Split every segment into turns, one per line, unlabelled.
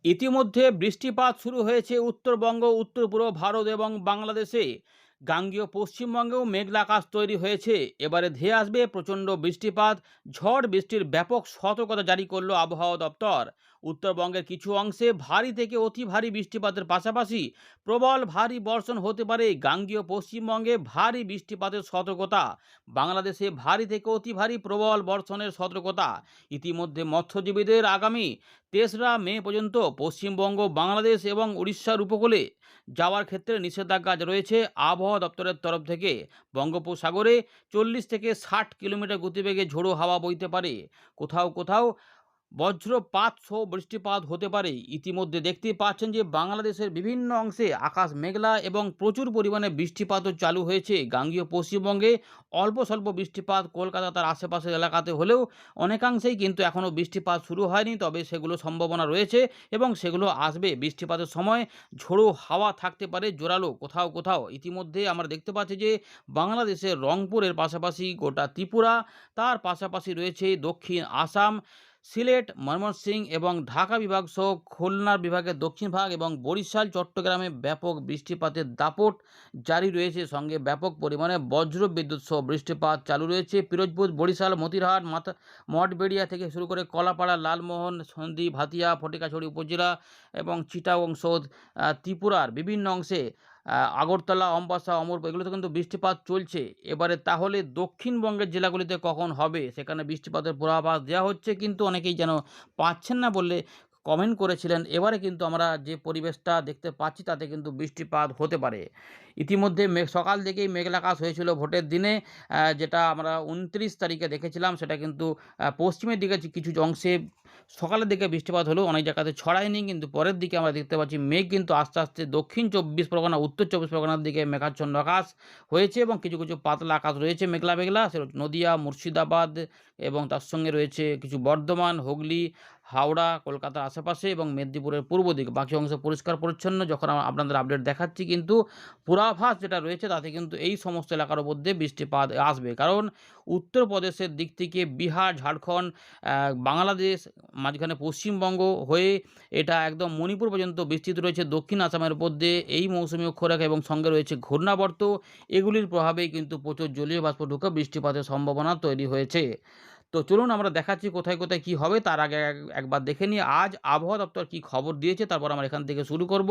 ইতিমধ্যে বৃষ্টিপাত শুরু হয়েছে উত্তরবঙ্গ, উত্তর পূর্ব ভারত এবং বাংলাদেশে। গাঙ্গেয় পশ্চিমবঙ্গেও মেঘলা আকাশ তৈরি হয়েছে। এবারে ধেয়ে আসবে প্রচণ্ড বৃষ্টিপাত। ঝড় বৃষ্টির ব্যাপক সতর্কতা জারি করল আবহাওয়া দপ্তর। উত্তরবঙ্গের কিছু অংশে ভারী থেকে অতি ভারী বৃষ্টিপাতের পাশাপাশি প্রবল ভারী বর্ষণ হতে পারে। গাঙ্গেয় পশ্চিমবঙ্গে ভারী বৃষ্টিপাতের সতর্কতা। বাংলাদেশে ভারী থেকে অতি ভারী প্রবল বর্ষণের সতর্কতা। ইতিমধ্যে মৎস্যজীবীদের আগামী ৩রা মে পর্যন্ত পশ্চিমবঙ্গ, বাংলাদেশ এবং উড়িষ্যার উপকূলে যাওয়ার ক্ষেত্রে নিষেধাজ্ঞা রয়েছে আবহাওয়া দপ্তরের তরফ থেকে। বঙ্গোপসাগরে ৪০ থেকে ৬০ কিলোমিটার গতিবেগে ঝোড়ো হাওয়া বইতে পারে। কোথাও কোথাও বজ্রপাত সহ বৃষ্টিপাত হতে পারে। ইতিমধ্যে দেখতেই পাচ্ছেন যে বাংলাদেশের বিভিন্ন অংশে আকাশ মেঘলা এবং প্রচুর পরিমাণে বৃষ্টিপাতও চালু হয়েছে। গাঙ্গেয় পশ্চিমবঙ্গে অল্প স্বল্প বৃষ্টিপাত কলকাতা তার আশেপাশের এলাকাতে হলেও অনেকাংশেই কিন্তু এখনও বৃষ্টিপাত শুরু হয়নি, তবে সেগুলো সম্ভাবনা রয়েছে এবং সেগুলো আসবে। বৃষ্টিপাতের সময় ঝোড়ো হাওয়া থাকতে পারে জোরালো কোথাও কোথাও। ইতিমধ্যে আমরা দেখতে পাচ্ছি যে বাংলাদেশের রংপুরের পাশাপাশি গোটা ত্রিপুরা, তার পাশাপাশি রয়েছে দক্ষিণ আসাম, সিলেট, ময়মনসিংহ এবং ঢাকা বিভাগ সহ খুলনা বিভাগের দক্ষিণ ভাগ এবং বরিশাল, চট্টগ্রামে ব্যাপক বৃষ্টিপাতের দাপট জারি রয়েছে। সঙ্গে ব্যাপক পরিমাণে বজ্র বিদ্যুৎ সহ বৃষ্টিপাত চালু রয়েছে। পিরোজপুর, বরিশাল, মতিরহাট, মঠবেড়িয়া থেকে শুরু করে কলাপাড়া, লালমোহন, সন্দ্বীপ, হাতিয়া, ফটিকাছড়ি উপজেলা এবং চিটাগং সহ ত্রিপুরার বিভিন্ন অংশে আগরতলা, অম্বাসা, অমরপুর এগুলোতে কিন্তু বৃষ্টিপাত চলছে। এবারে তাহলে দক্ষিণবঙ্গের জেলাগুলিতে কখন হবে সেখানে বৃষ্টিপাতের পূর্বাভাস দেওয়া হচ্ছে, কিন্তু অনেকেই যেন পাচ্ছেন না বলে কমেন্ট করেছিলেন। এবারে কিন্তু আমরা যে পরিবেশটা দেখতে পাচ্ছি তাতে কিন্তু বৃষ্টিপাত হতে পারে। ইতিমধ্যে সকাল থেকেই মেঘলা আকাশ হয়েছিল ভোটের দিনে, যেটা আমরা ২৯ তারিখে দেখেছিলাম। সেটা কিন্তু পশ্চিমের দিকে কিছু অংশে সকালের দিকে বৃষ্টিপাত হলেও অনেক জায়গাতে ছড়ায়নি, কিন্তু পরের দিকে আমরা দেখতে পাচ্ছি মেঘ কিন্তু আস্তে আস্তে দক্ষিণ ২৪ পরগনা, উত্তর ২৪ পরগনার দিকে মেঘাচ্ছন্ন আকাশ হয়েছে এবং কিছু কিছু পাতলা আকাশ রয়েছে মেঘলা মেঘলা। নদিয়া, মুর্শিদাবাদ এবং তার সঙ্গে রয়েছে কিছু বর্ধমান, হুগলি, হাওড়া, কলকাতার আশেপাশে এবং মেদিনীপুরের পূর্ব দিক। বাকি অংশ পরিষ্কার পরিচ্ছন্ন। যখন আপনাদের আপডেট দেখাচ্ছি, কিন্তু পূর্বাভাস যেটা রয়েছে তাতে কিন্তু এই সমস্ত এলাকার মধ্যে বৃষ্টিপাত আসবে। কারণ উত্তরপ্রদেশের দিক থেকে বিহার, ঝাড়খণ্ড, বাংলাদেশ, মাঝখানে পশ্চিমবঙ্গ হয়ে এটা একদম মণিপুর পর্যন্ত বিস্তৃত রয়েছে। দক্ষিণ আসামের মধ্যে এই মৌসুমী অক্ষরেখা এবং সঙ্গে রয়েছে ঘূর্ণাবর্ত। এগুলির প্রভাবেই কিন্তু প্রচুর জলীয় বাষ্প ঢুকে বৃষ্টিপাতের সম্ভাবনা তৈরি হয়েছে। তো চলুন আমরা দেখাচ্ছি কোথায় কোথায় কী হবে। তার আগে একবার দেখে নিই আজ আবহাওয়া দপ্তর কী খবর দিয়েছে, তারপর আমরা এখান থেকে শুরু করব।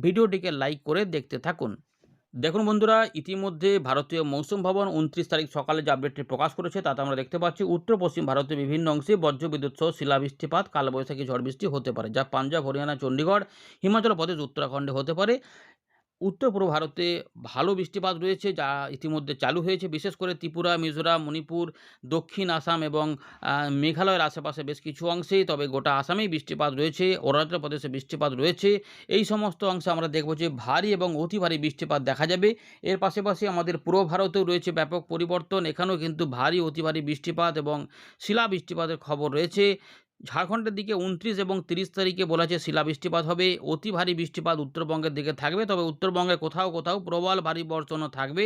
ভিডিওটিকে লাইক করে দেখতে থাকুন। দেখুন বন্ধুরা, ইতিমধ্যে ভারতীয় মৌসুম ভবন ২৯ তারিখ সকালে যে আপডেটটি প্রকাশ করেছে তাতে আমরা দেখতে পাচ্ছি উত্তর পশ্চিম ভারতের বিভিন্ন অংশে বজ্রবিদ্যুৎ সহ শিলাবৃষ্টিপাত, কালবৈশাখী ঝড় বৃষ্টি হতে পারে, যা পাঞ্জাব, হরিয়ানা, চণ্ডীগড়, হিমাচল প্রদেশ, উত্তরাখণ্ডে হতে পারে। উত্তর পূর্ব ভারতে ভালো বৃষ্টিপাত রয়েছে, যা ইতিমধ্যে চালু হয়েছে। বিশেষ করে ত্রিপুরা, মিজোরাম, মণিপুর, দক্ষিণ আসাম এবং মেঘালয়ের আশেপাশে বেশ কিছু অংশে, তবে গোটা আসামেই বৃষ্টিপাত রয়েছে। অরুণাচল প্রদেশে বৃষ্টিপাত রয়েছে। এই সমস্ত অংশে আমরা দেখব যে ভারী এবং অতি ভারী বৃষ্টিপাত দেখা যাবে। এর পাশাপাশি আমাদের পূর্ব ভারতেও রয়েছে ব্যাপক পরিবর্তন। এখানেও কিন্তু ভারী অতি ভারী বৃষ্টিপাত এবং শিলা বৃষ্টিপাতের খবর রয়েছে। ঝাড়খণ্ডের দিকে ২৯ এবং ৩০ তারিখে বলা হয়েছে শিলাবৃষ্টিপাত হবে। অতি ভারী বৃষ্টিপাত উত্তরবঙ্গের দিকে থাকবে, তবে উত্তরবঙ্গে কোথাও কোথাও প্রবল ভারী বর্ষণও থাকবে।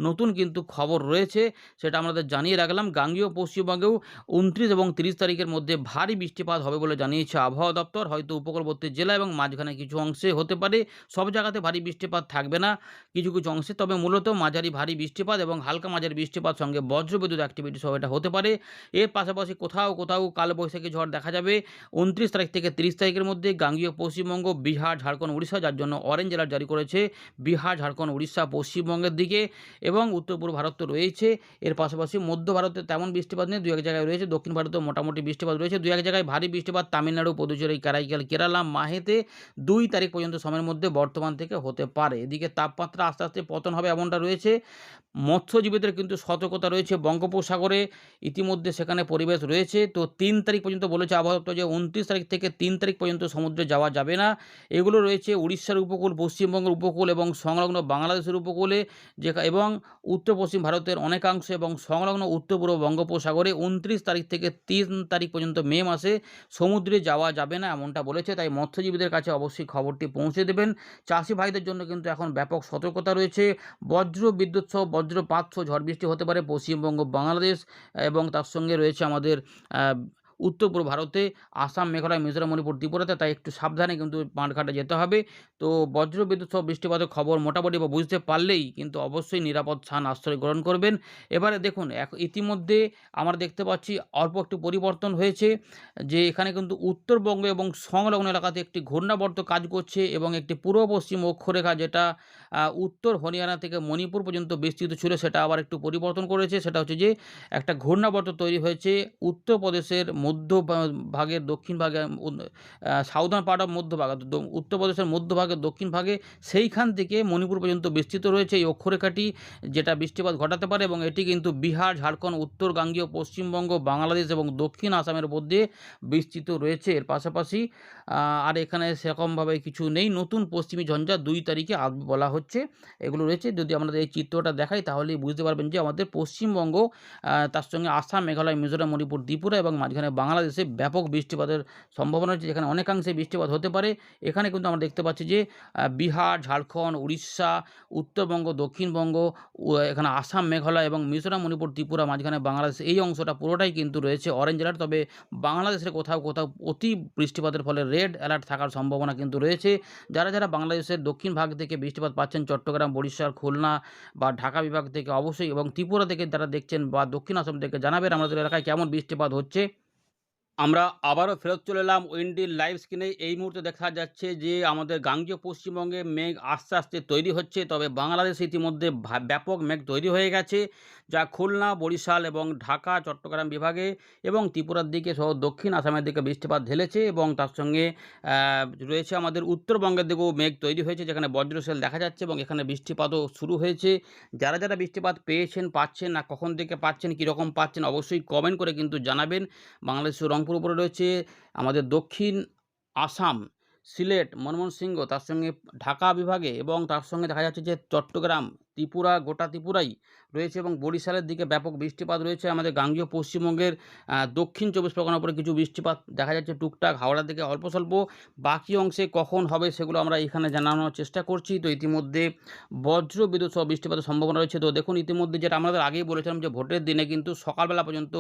নতুন কিন্তু খবর রয়েছে, সেটা আমাদের জানিয়ে রাখলাম। গাঙ্গেয় পশ্চিমবঙ্গেও ২৯ এবং ৩০ তারিখের মধ্যে ভারী বৃষ্টিপাত হবে বলে জানিয়েছে আবহাওয়া দপ্তর। হয়তো উপকূলবর্তী জেলা এবং মাঝখানে কিছু অংশে হতে পারে। সব জায়গাতে ভারী বৃষ্টিপাত থাকবে না, কিছু কিছু অংশে। তবে মূলত মাঝারি ভারী বৃষ্টিপাত এবং হালকা মাঝারি বৃষ্টিপাত সঙ্গে বজ্রবিদ্যুৎ অ্যাক্টিভিটি সহ এটা হতে পারে। এর পাশাপাশি কোথাও কোথাও কালবৈশাখী ঝড় দেখা যাবে ২৯ তারিখ থেকে ৩০ তারিখের মধ্যে। গাঙ্গেয় পশ্চিমবঙ্গ, বিহার, ঝাড়খণ্ড, উড়িষ্যা, যার জন্য অরেঞ্জ অ্যালার্ট জারি করেছে বিহার, ঝাড়খণ্ড, উড়িষ্যা, পশ্চিমবঙ্গের দিকে এবং উত্তর পূর্ব ভারত তো রয়েছে। এর পাশাপাশি মধ্য ভারতে তেমন বৃষ্টিপাত নেই, দু এক জায়গায় রয়েছে। দক্ষিণ ভারতেও মোটামুটি বৃষ্টিপাত রয়েছে, দু এক জায়গায় ভারী বৃষ্টিপাত তামিলনাড়ু, পুদুচেরি, কারাইকাল, কেরালা, মাহেতে ২ তারিখ পর্যন্ত সময়ের মধ্যে বর্তমান থেকে হতে পারে। এদিকে তাপমাত্রা আস্তে আস্তে পতন হবে এমনটা রয়েছে। মৎস্যজীবীদের কিন্তু সতর্কতা রয়েছে বঙ্গোপসাগরে, ইতিমধ্যে সেখানে পরিবেশ রয়েছে। তো ৩ তারিখ পর্যন্ত বলেছে আবহাওয়া দপ্তর যে ২৯ তারিখ থেকে ৩ তারিখ পর্যন্ত সমুদ্রে যাওয়া যাবে না। এগুলো রয়েছে উড়িষ্যার উপকূল, পশ্চিমবঙ্গের উপকূল এবং সংলগ্ন বাংলাদেশের উপকূলে, এবং উত্তর পশ্চিম ভারতের অনেকাংশ এবং সংলগ্ন উত্তর পূর্ব বঙ্গোপসাগরে ২৯ তারিখ থেকে ৩ তারিখ পর্যন্ত মে মাসে সমুদ্রে যাওয়া যাবে না এমনটা বলেছে। তাই মৎস্যজীবীদের কাছে অবশ্যই খবরটি পৌঁছে দেবেন। চাষি ভাইদের জন্য কিন্তু এখন ব্যাপক সতর্কতা রয়েছে। বজ্র বিদ্যুৎ সহ বজ্রপাত সহ ঝড় বৃষ্টি হতে পারে পশ্চিমবঙ্গ, বাংলাদেশ এবং তার সঙ্গে রয়েছে আমাদের উত্তর পূর্ব ভারতে আসাম, মেঘালয়, মিজোরাম, মণিপুর, ত্রিপুরাতে, তাই একটু সাবধানে কিন্তু মাঠঘাটে যেতে হবে। তো বজ্রবিদ্যুৎ সহ বৃষ্টিপাতের খবর মোটামুটি বা বুঝতে পারলেই কিন্তু অবশ্যই নিরাপদ স্থান আশ্রয় গ্রহণ করবেন। এবারে দেখুন ইতিমধ্যে আমরা দেখতে পাচ্ছি অল্প একটু পরিবর্তন হয়েছে, যে এখানে কিন্তু উত্তরবঙ্গ এবং সংলগ্ন এলাকাতে একটি ঘূর্ণাবর্ত কাজ করছে এবং একটি পূর্ব পশ্চিম অক্ষরেখা, যেটা উত্তর হরিয়ানা থেকে মণিপুর পর্যন্ত বিস্তৃত ছিল, সেটা আবার একটু পরিবর্তন করেছে। সেটা হচ্ছে যে একটা ঘূর্ণাবর্ত তৈরি হয়েছে উত্তরপ্রদেশের ভাগের দক্ষিণ ভাগে, সাউদার্ন পার্ট অফ মধ্যভাগ, উত্তরপ্রদেশের মধ্যভাগের দক্ষিণ ভাগে, সেইখান থেকে মণিপুর পর্যন্ত বিস্তৃত রয়েছে এই অক্ষরেখাটি, যেটা বৃষ্টিপাত ঘটাতে পারে এবং এটি কিন্তু বিহার, ঝাড়খণ্ড, উত্তর গাঙ্গীয় পশ্চিমবঙ্গ, বাংলাদেশ এবং দক্ষিণ আসামের উপর দিয়ে বিস্তৃত রয়েছে। এর পাশাপাশি আর এখানে সেরকমভাবে কিছু নেই। নতুন পশ্চিমী ঝঞ্ঝা 2 তারিখে আসবে বলা হচ্ছে। এগুলো রয়েছে। যদি আমরা এই চিত্রটা দেখাই তাহলেই বুঝতে পারবেন যে আমাদের পশ্চিমবঙ্গ, তার সঙ্গে আসাম, মেঘালয়, মিজোরাম, মণিপুর, ত্রিপুরা এবং মাঝখানে বাংলাদেশে ব্যাপক বৃষ্টিপাতের সম্ভাবনা রয়েছে, যেখানে অনেকাংশে বৃষ্টিপাত হতে পারে। এখানে কিন্তু আমরা দেখতে পাচ্ছি যে বিহার, ঝাড়খণ্ড, উড়িষ্যা, উত্তরবঙ্গ, দক্ষিণবঙ্গ, এখানে আসাম, মেঘালয় এবং মিজোরাম, মণিপুর, ত্রিপুরা, মাঝখানে বাংলাদেশ, এই অংশটা পুরোটাই কিন্তু রয়েছে অরেঞ্জ অ্যালার্ট। তবে বাংলাদেশের কোথাও কোথাও অতি বৃষ্টিপাতের ফলে রেড অ্যালার্ট থাকার সম্ভাবনা কিন্তু রয়েছে। যারা বাংলাদেশের দক্ষিণ ভাগ থেকে বৃষ্টিপাত পাচ্ছেন, চট্টগ্রাম, বরিশাল, খুলনা বা ঢাকা বিভাগ থেকে অবশ্যই, এবং ত্রিপুরা থেকে যারা দেখছেন বা দক্ষিণ আসাম থেকে জানাবেন আমাদের এলাকায় কেমন বৃষ্টিপাত হচ্ছে। আমরা আবারও ফেরত চলে এলাম উইন্ডির লাইভ স্ক্রিনে। এই মুহূর্তে দেখা যাচ্ছে যে আমাদের গাঙ্গেয় পশ্চিমবঙ্গে মেঘ আস্তে আস্তে তৈরি হচ্ছে, তবে বাংলাদেশে ইতিমধ্যে ব্যাপক মেঘ তৈরি হয়ে গেছে, যা খুলনা, বরিশাল এবং ঢাকা, চট্টগ্রাম বিভাগে এবং ত্রিপুরার দিকে সহ দক্ষিণ আসামের দিকে বৃষ্টিপাত ঢেলেছে এবং তার সঙ্গে রয়েছে আমাদের উত্তরবঙ্গের দিকেও মেঘ তৈরি হয়েছে, যেখানে বজ্রশেল দেখা যাচ্ছে এবং এখানে বৃষ্টিপাতও শুরু হয়েছে। যারা বৃষ্টিপাত পেয়েছেন, পাচ্ছেন না, কখন থেকে পাচ্ছেন, কীরকম পাচ্ছেন, অবশ্যই কমেন্ট করে কিন্তু জানাবেন। বাংলাদেশের রংপুর উপরে রয়েছে আমাদের দক্ষিণ আসাম, সিলেট, ময়মনসিংহ, তার সঙ্গে ঢাকা বিভাগে এবং তার সঙ্গে দেখা যাচ্ছে যে চট্টগ্রাম, ত্রিপুরা, গোটা ত্রিপুরাই রয়েছে এবং বরিশালের দিকে ব্যাপক বৃষ্টিপাত রয়েছে। আমাদের গাঙ্গেয় পশ্চিমবঙ্গের দক্ষিণ 24 পরগনার উপরে কিছু বৃষ্টিপাত দেখা যাচ্ছে টুকটাক, হাওড়ার দিকে অল্প স্বল্প। বাকি অংশে কখন হবে সেগুলো আমরা এখানে জানানোর চেষ্টা করছি। তো ইতিমধ্যে বজ্র বিদ্যুৎ সহ বৃষ্টিপাতের সম্ভাবনা রয়েছে। তো দেখুন ইতিমধ্যে যেটা আমাদের আগেই বলেছিলাম যে ভোটের দিনে কিন্তু সকালবেলা পর্যন্ত,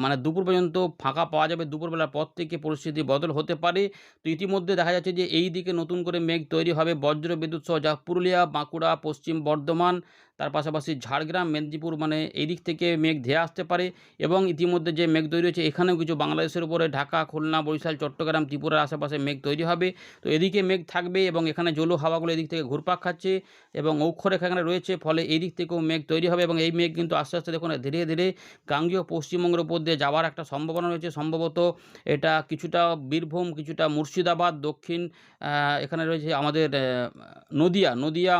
মানে দুপুর পর্যন্ত ফাঁকা পাওয়া যাবে, দুপুরবেলার পর থেকে পরিস্থিতি বদল হতে পারে। তো ইতিমধ্যে দেখা যাচ্ছে যে এই দিকে নতুন করে মেঘ তৈরি হবে বজ্র বিদ্যুৎ সহ, যা পুরুলিয়া, বাঁকুড়া, পশ্চিম বর্ধমান, তার পাশাপাশি ঝাড়গ্রাম, মেদিনীপুর, মানে এই দিক থেকে মেঘ ধেয়ে আসতে পারে এবং ইতিমধ্যে যে মেঘ তৈরি হয়েছে এখানেও কিছু বাংলাদেশের উপরে ঢাকা, খুলনা, বরিশাল, চট্টগ্রাম, ত্রিপুরার আশেপাশে মেঘ তৈরি হবে। তো এদিকে মেঘ থাকবে এবং এখানে জলো হাওয়াগুলো এদিক থেকে ঘুরপাক খাচ্ছে এবং অক্ষরেখা এখানে রয়েছে, ফলে এই দিক থেকেও মেঘ তৈরি হবে এবং এই মেঘ কিন্তু আস্তে আস্তে দেখুন ধীরে ধীরে গাঙ্গেয় পশ্চিমবঙ্গের উপর দিয়ে যাওয়ার একটা সম্ভাবনা রয়েছে। সম্ভবত এটা কিছুটা বীরভূম, কিছুটা মুর্শিদাবাদ, দক্ষিণ এখানে রয়েছে আমাদের নদিয়া,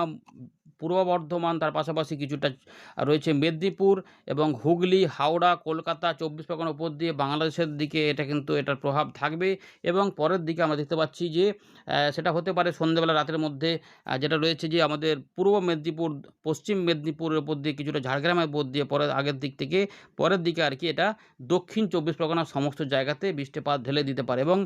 পূর্ব বর্ধমান, তার পাশাপাশি কিছুটা রয়েছে মেদিনীপুর এবং হুগলি, হাওড়া, কলকাতা, 24 পরগনার উপর দিয়ে বাংলাদেশের দিকে এটা কিন্তু এটার প্রভাব থাকবে এবং পরের দিকে আমরা দেখতে পাচ্ছি যে সেটা হতে পারে সন্ধ্যেবেলা, রাতের মধ্যে যেটা রয়েছে যে আমাদের পূর্ব মেদিনীপুর, পশ্চিম মেদিনীপুরের উপর দিয়ে কিছুটা ঝাড়গ্রামের উপর দিয়ে আগের দিক থেকে পরের দিকে আর কি এটা দক্ষিণ 24 পরগনার সমস্ত জায়গাতে বৃষ্টিপাত ঢেলে দিতে পারে এবং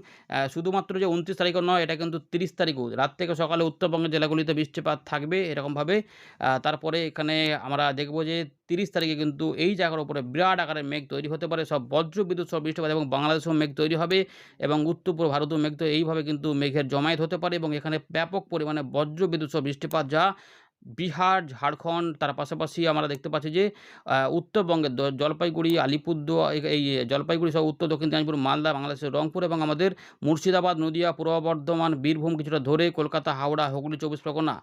শুধুমাত্র যে 29 তারিখও নয়, এটা কিন্তু 30 তারিখও রাত থেকে সকালে উত্তরবঙ্গের জেলাগুলিতে বৃষ্টিপাত থাকবে এরকমভাবে। তারপরে এখানে আমরা দেখব যে 30 তারিখে কিন্তু এই জায়গার উপরে বিরাট আকারের মেঘ তৈরি হতে পারে, সব বজ্র বিদ্যুৎ সহ বৃষ্টিপাত এবং বাংলাদেশেও মেঘ তৈরি হবে এবং উত্তর পূর্ব ভারতেও মেঘ তৈরি, এইভাবে কিন্তু মেঘের জমায়েত হতে পারে এবং এখানে ব্যাপক পরিমাণে বজ্র বিদ্যুৎ সহ বৃষ্টিপাত, যা বিহার, ঝাড়খণ্ড, তার পাশাপাশি আমরা দেখতে পাচ্ছি যে উত্তরবঙ্গের জলপাইগুড়ি, আলিপুরদুয়ার, এই জলপাইগুড়ি সহ উত্তর দক্ষিণ দিনাজপুর, মালদা, বাংলাদেশের রংপুর এবং আমাদের মুর্শিদাবাদ, নদিয়া, পূর্ব বর্ধমান, বীরভূম কিছুটা ধরে কলকাতা, হাওড়া, হুগলি, 24 পরগনা,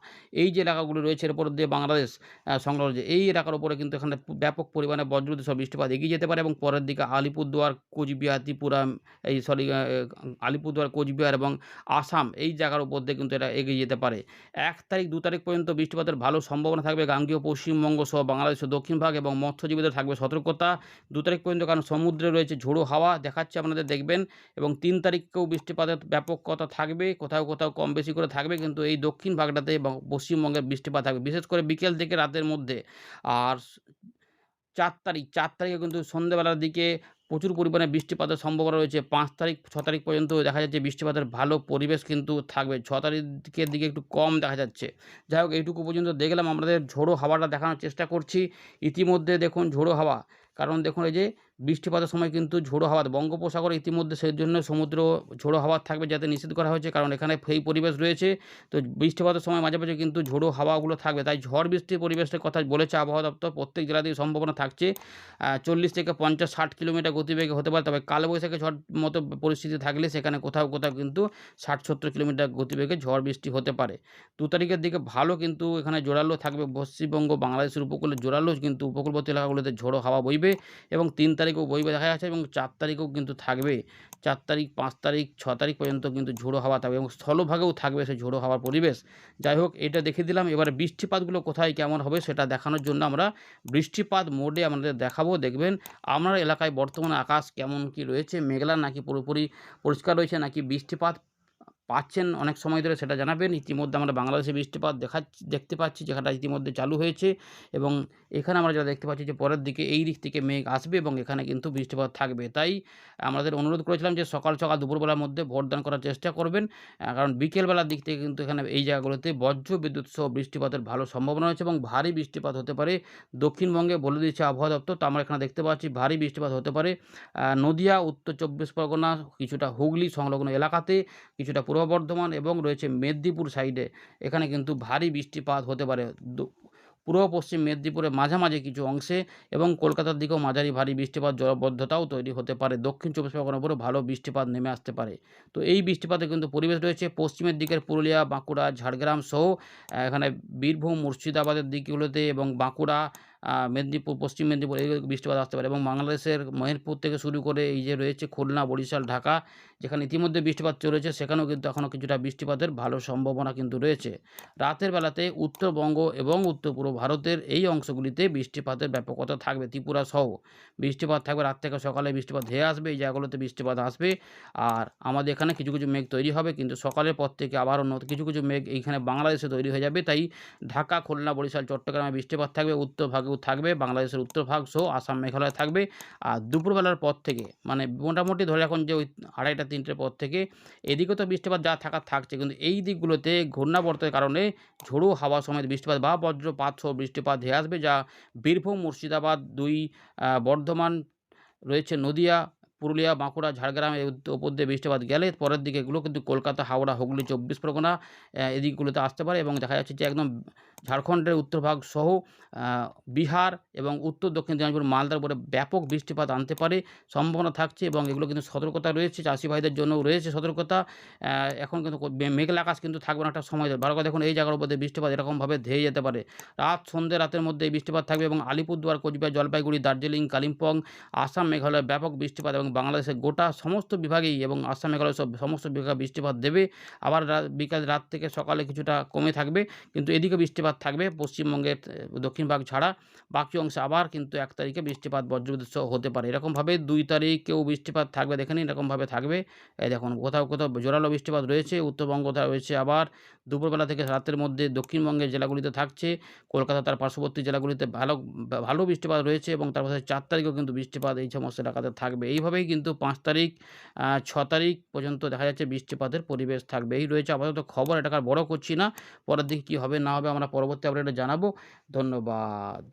এই যে এলাকাগুলি রয়েছে এর উপর দিয়ে বাংলাদেশ সংলগ্ন, এই এলাকার উপরে কিন্তু এখানে ব্যাপক পরিমাণে বজ্রবিদ্যুৎ সহ বৃষ্টিপাত এগিয়ে যেতে পারে এবং পরের দিকে আলিপুরদুয়ার, কোচবিহার, ত্রিপুরা, আলিপুরদুয়ার, কোচবিহার এবং আসাম, এই জায়গার উপর দিয়ে কিন্তু এটা এগিয়ে যেতে পারে। 1 তারিখ 2 তারিখ পর্যন্ত বৃষ্টিপাতের ভালো সম্ভাবনা থাকবে গাঙ্গেয় পশ্চিমবঙ্গ সহ বাংলাদেশের দক্ষিণ ভাগ এবং মৎস্যজীবীদের থাকবে সতর্কতা 2 তারিখ পর্যন্ত, কারণ সমুদ্রে রয়েছে ঝোড়ো হাওয়া দেখাচ্ছে আপনাদের দেখবেন এবং 3 তারিখকেও বৃষ্টিপাতের ব্যাপকতা থাকবে, কোথাও কোথাও কম বেশি করে থাকবে, কিন্তু এই দক্ষিণ ভাগটাতে পশ্চিমবঙ্গের বৃষ্টিপাত থাকবে বিশেষ করে বিকেল থেকে রাতের মধ্যে। আর 4 তারিখে কিন্তু সন্ধ্যেবেলার দিকে প্রচুর পরিমাণে বৃষ্টিপাতের সম্ভাবনা রয়েছে। 5 তারিখ 6 তারিখ পর্যন্ত দেখা যাচ্ছে বৃষ্টিপাতের ভালো পরিবেশ কিন্তু থাকবে। 6 তারিখের দিকে একটু কম দেখা যাচ্ছে। যাই হোক, এইটুকু পর্যন্ত দেখলাম, আমাদের ঝোড়ো হাওয়াটা দেখানোর চেষ্টা করছি। ইতিমধ্যে দেখুন ঝোড়ো হাওয়া, কারণ দেখুন এই যে বৃষ্টিপাতের সময় কিন্তু ঝোড়ো হাওয়া বঙ্গোপসাগরে ইতিমধ্যে সেজন্য সমুদ্র ঝোড়ো হাওয়া থাকবে যাতে নিষেধ করা হয়েছে, কারণ এখানে সেই পরিবেশ রয়েছে। তো বৃষ্টিপাতের সময় মাঝে, মাঝে কিন্তু ঝোড়ো হাওয়াগুলো থাকবে। তাই ঝড় বৃষ্টির পরিবেশের কথা বলেছে আবহাওয়া দপ্তর। প্রত্যেক জেলাতেই সম্ভাবনা থাকছে ৪০ থেকে ৫০-৬০ কিলোমিটার গতিবেগে হতে পারে। তবে কালবৈশাখী ঝড় মতো পরিস্থিতি থাকলে সেখানে কোথাও, কোথাও কিন্তু ৬০-৭০ কিলোমিটার গতিবেগে ঝড় বৃষ্টি হতে পারে। ২ তারিখের দিকে ভালো কিন্তু এখানে জোরালো থাকবে পশ্চিমবঙ্গ, বাংলাদেশের উপকূলে জোরালো কিন্তু উপকূলবর্তী এলাকাগুলোতে ঝোড়ো হাওয়া বইবে এবং ৩ তারিখেও বইবে দেখা যাচ্ছে এবং ৪ তারিখেও কিন্তু থাকবে। ৪ তারিখ, ৫ তারিখ, ৬ তারিখ পর্যন্ত কিন্তু ঝোড়ো হাওয়া থাকবে এবং স্থলভাগেও থাকবে সেই ঝোড়ো হাওয়ার পরিবেশ। যাই হোক, এটা দেখিয়ে দিলাম। এবারে বৃষ্টিপাতগুলো কোথায় কেমন হবে সেটা দেখানোর জন্য আমরা বৃষ্টিপাত মোডে আপনাদের দেখাবো। দেখবেন আপনার এলাকায় বর্তমানে আকাশ কেমন কি রয়েছে, মেঘলা নাকি পুরোপুরি পরিষ্কার রয়েছে, নাকি বৃষ্টিপাত পাচ্ছেন অনেক সময় ধরে সেটা জানাবেন। ইতিমধ্যে আমরা বাংলাদেশে বৃষ্টিপাত দেখতে পাচ্ছি, যেটা ইতিমধ্যে চালু হয়েছে এবং এখানে আমরা যেটা দেখতে পাচ্ছি যে পরের দিকে এই দিক থেকে মেঘ আসবে এবং এখানে কিন্তু বৃষ্টিপাত থাকবে। তাই আমাদের অনুরোধ করেছিলাম যে সকাল, সকাল দুপুরবেলার মধ্যে ভোটদান করার চেষ্টা করবেন। কারণ বিকেলবেলার দিক থেকে কিন্তু এখানে এই জায়গাগুলোতে বজ্র বিদ্যুৎ সহ বৃষ্টিপাতের ভালো সম্ভাবনা রয়েছে এবং ভারী বৃষ্টিপাত হতে পারে। দক্ষিণবঙ্গে বলে দিয়েছে আবহাওয়া দপ্তর। তো আমরা এখানে দেখতে পাচ্ছি ভারী বৃষ্টিপাত হতে পারে নদিয়া, উত্তর ২৪ পরগনা, কিছুটা হুগলি সংলগ্ন এলাকাতে, কিছুটা পূর্ব বর্ধমান এবং রয়েছে মেদিনীপুর সাইডে। এখানে কিন্তু ভারী বৃষ্টিপাত হতে পারে। পূর্ব পশ্চিম মেদিনীপুরের মাঝামাঝি কিছু অংশে এবং কলকাতার দিকেও মাঝারি ভারী বৃষ্টিপাত, জলবদ্ধতাও তৈরি হতে পারে। দক্ষিণ ২৪ পরগনার উপরে ভালো বৃষ্টিপাত নেমে আসতে পারে। তো এই বৃষ্টিপাতের কিন্তু পরিবেশ রয়েছে পশ্চিমের দিকের পুরুলিয়া, বাঁকুড়া, ঝাড়গ্রাম সহ এখানে বীরভূম, মুর্শিদাবাদের দিকগুলোতে এবং বাঁকুড়া, মেদিনীপুর, পশ্চিম মেদিনীপুর এই বৃষ্টিপাত আসতে পারে এবং বাংলাদেশের মহেরপুর থেকে শুরু করে এই যে রয়েছে খুলনা, বরিশাল, ঢাকা, যেখানে ইতিমধ্যে বৃষ্টিপাত চলেছে সেখানেও কিন্তু এখনও কিছুটা বৃষ্টিপাতের ভালো সম্ভাবনা কিন্তু রয়েছে। রাতের বেলাতে উত্তরবঙ্গ এবং উত্তর পূর্ব ভারতের এই অংশগুলিতে বৃষ্টিপাতের ব্যাপকতা থাকবে। ত্রিপুরা সহ বৃষ্টিপাত থাকবে। রাত থেকে সকালে বৃষ্টিপাত ধেয়ে আসবে, এই জায়গাগুলোতে বৃষ্টিপাত আসবে। আর আমাদের এখানে কিছু, কিছু মেঘ তৈরি হবে, কিন্তু সকালের পর থেকে আবারও কিছু, কিছু মেঘ এইখানে বাংলাদেশে তৈরি হয়ে যাবে। তাই ঢাকা, খুলনা, বরিশাল, চট্টগ্রামে বৃষ্টিপাত থাকবে। উত্তর ভাগেও থাকবে, বাংলাদেশের উত্তর ভাগ সহ আসাম, মেঘালয় থাকবে। আর দুপুরবেলার পর থেকে মানে মোটামুটি ধরে রাখুন যে ওই ২:৩০-৩টের পর থেকে এদিকে তো বৃষ্টিপাত যা থাকার থাকছে, কিন্তু এই দিকগুলোতে ঘূর্ণাবর্তের কারণে ঝোড়ো হাওয়া সমেত বৃষ্টিপাত বা বজ্রপাত সহ বৃষ্টিপাত ধেয়ে আসবে, যা বীরভূম, মুর্শিদাবাদ, বর্ধমান রয়েছে, নদিয়া, পুরুলিয়া, বাঁকুড়া, ঝাড়গ্রাম এর ওপর দিয়ে বৃষ্টিপাত গেলে পরের দিকে এগুলো কিন্তু কলকাতা, হাওড়া, হুগলি, ২৪ পরগনা এদিকগুলোতে আসতে পারে এবং দেখা যাচ্ছে যে একদম ঝাড়খণ্ডের উত্তরভাগ সহ বিহার এবং উত্তর দক্ষিণ দিনাজপুর, মালদার উপরে ব্যাপক বৃষ্টিপাত আনতে পারে সম্ভাবনা থাকছে এবং এগুলো কিন্তু সতর্কতা রয়েছে। চাষি ভাইদের জন্যও রয়েছে সতর্কতা। এখন কিন্তু মেঘলা আকাশ কিন্তু থাকবে না একটা সময় ধরে। ভালো করে দেখুন, এই জায়গার উপর দিয়ে বৃষ্টিপাত এরকমভাবে ধেয়ে যেতে পারে। রাতের মধ্যে এই বৃষ্টিপাত থাকবে এবং আলিপুরদুয়ার, কোচবিহার, জলপাইগুড়ি, দার্জিলিং, কালিম্পং, আসাম, মেঘালয়ে ব্যাপক বৃষ্টিপাত এবং বাংলাদেশের গোটা সমস্ত বিভাগেই এবং আসাম, মেঘালয় সমস্ত বিভাগে বৃষ্টিপাত দেবে। আবার বিকাল, রাত থেকে সকালে কিছুটা কমে থাকবে, কিন্তু এদিকে বৃষ্টিপাত থাকবে পশ্চিমবঙ্গের দক্ষিণ ভাগ ছাড়া। বাকি অংশে আবার কিন্তু ১ তারিখে বৃষ্টিপাত বজ্রবিদ্যুৎ সহ হতে পারে। এরকমভাবে ২ তারিখেও বৃষ্টিপাত থাকবে, দেখে নিন এরকমভাবে থাকবে। এই দেখুন কোথাও, কোথাও জোরালো বৃষ্টিপাত রয়েছে। উত্তরবঙ্গ রয়েছে আবার দুপুরবেলা থেকে রাতের মধ্যে দক্ষিণবঙ্গের জেলাগুলিতে থাকছে। কলকাতা তার পার্শ্ববর্তী জেলাগুলিতে ভালো বৃষ্টিপাত রয়েছে এবং তার পাশে ৪ তারিখেও কিন্তু বৃষ্টিপাত এই সমস্ত এলাকাতে থাকবে। এইভাবেই কিন্তু ৫ তারিখ, ৬ তারিখ পর্যন্ত দেখা যাচ্ছে বৃষ্টিপাতের পরিবেশ থাকবে। এই রয়েছে আপাতত খবর, এটাকে আর বড় করছি না। পরের দিকে কী হবে না হবে আমরা পরবর্তী আপডেটে জানাবো। ধন্যবাদ।